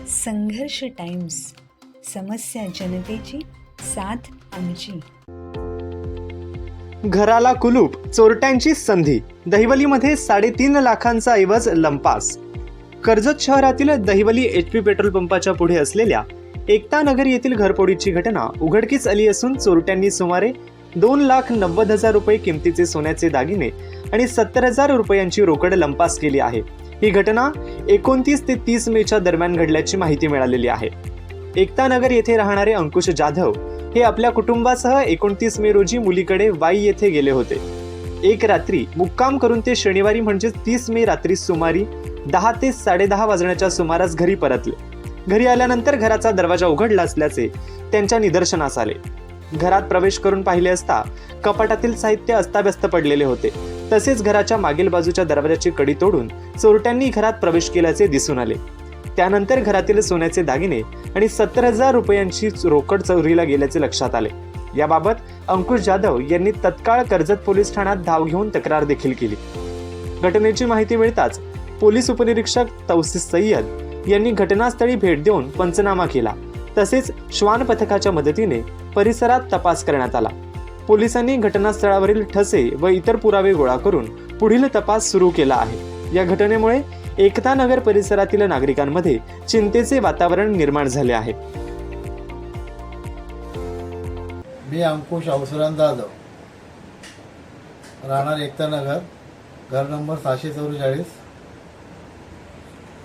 संघर्ष टाइम्स, समस्या जनतेची, साथ आमची. घराला कुलूप, चोरट्यांची संधी. दहिवलीमध्ये 3.5 लाखांचा ऐवज लंपास. कर्जत शहरातील दहिवली HP पेट्रोल पंपाच्या पुढे असलेल्या एकता नगर येथील घरफोडीची घटना उघडकीस आली असून चोरट्यांनी सुमारे 2,90,000 रुपये किमतीचे सोन्याचे दागिने आणि 70,000 रुपयांची रोकड लंपास केली आहे. ही घटना 29 ते 30 मेच्या दरम्यान घडल्याची माहिती मिळालेली आहे. एकता नगर येथे राहणारे अंकुश जाधव हे आपल्या कुटुंबासह 29 मे रोजी मुलीकडे वाई येथे गेले होते. एक रात्री मुक्काम करून ते शनिवारी म्हणजे 30 मे रात्री सुमारे 10 ते 10:30 वाजण्याच्या सुमारास घरी परतले. घरी आल्यानंतर घराचा दरवाजा उघडला असल्याचे त्यांच्या निदर्शनास आले. घरात प्रवेश करून पाहिले असता कपाटातील साहित्य अस्ताव्यस्त पडलेले होते. तसेच घराच्या मागील बाजूच्या दरवाजाची कडी तोडून चोरट्यांनी घरात प्रवेश केल्याचे दिसून आले. त्यानंतर घरातील सोन्याचे दागिने आणि 70,000 रुपयांची रोकड चोरीला गेल्याचे लक्षात आले. याबाबत अंकुश जाधव यांनी तत्काळ कर्जत पोलीस ठाण्यात धाव घेऊन तक्रार देखील केली. घटनेची माहिती मिळताच पोलीस उपनिरीक्षक तौसीफ सय्यद यांनी घटनास्थळी भेट देऊन पंचनामा केला. तसेच श्वान पथकाच्या मदतीने परिसरात तपास करण्यात आला. पोलिसांनी घटनास्थळावरील ठसे व इतर पुरावे गोळा करून पुढील तपास सुरू केला आहे. या घटनेमुळे एकता नगर परिसरातील नागरिकांमध्ये चिंतेचे वातावरण निर्माण झाले आहे. मी अंकुश औसरान जाधव, राहणार एकता नगर, घर नंबर 644.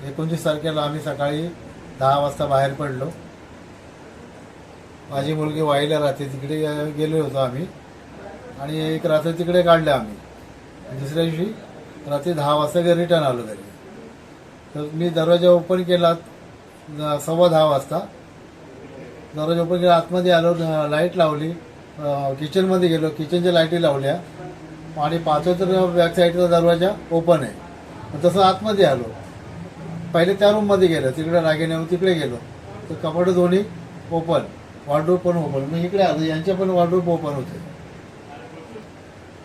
29 तारखेला आम्ही सकाळी 10 वाजता बाहेर पडलो. माझी मुलगी वाईला राहते, तिकडे गेलो होतो आम्ही आणि एक रात्र तिकडे काढले आम्ही. दुसऱ्या दिवशी रात्री 10 वाजता घरी रिटर्न आलो घरी. तर मी दरवाजा ओपन केला 10:15 वाजता. दरवाजा ओपन केला, आतमध्ये आलो, लाईट लावली, किचनमध्ये गेलो, किचनच्या लाईटी लावल्या आणि पाहतो तर बॅक साईडचा दरवाजा ओपन आहे. तसं आतमध्ये आलो. पहिले त्या रूममध्ये गेलो, तिकडे रागिने तिकडे गेलो तर कपाट दोन्ही ओपन, वॉर्डरोब पण ओपन. मी इकडे आलो, यांचे पण वॉर्डरोब ओपन होते.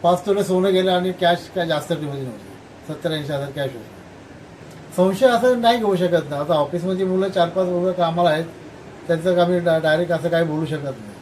5 तोळे सोनं गेलं आणि कॅश काय जास्त मध्ये नव्हती, 70-80,000 कॅश होती. संशय असं नाही घेऊ शकत नाही. आता ऑफिसमध्ये मुलं 4-5 मुलं कामाला आहेत, त्यांचं आम्ही डायरेक्ट असं काही बोलू शकत नाही.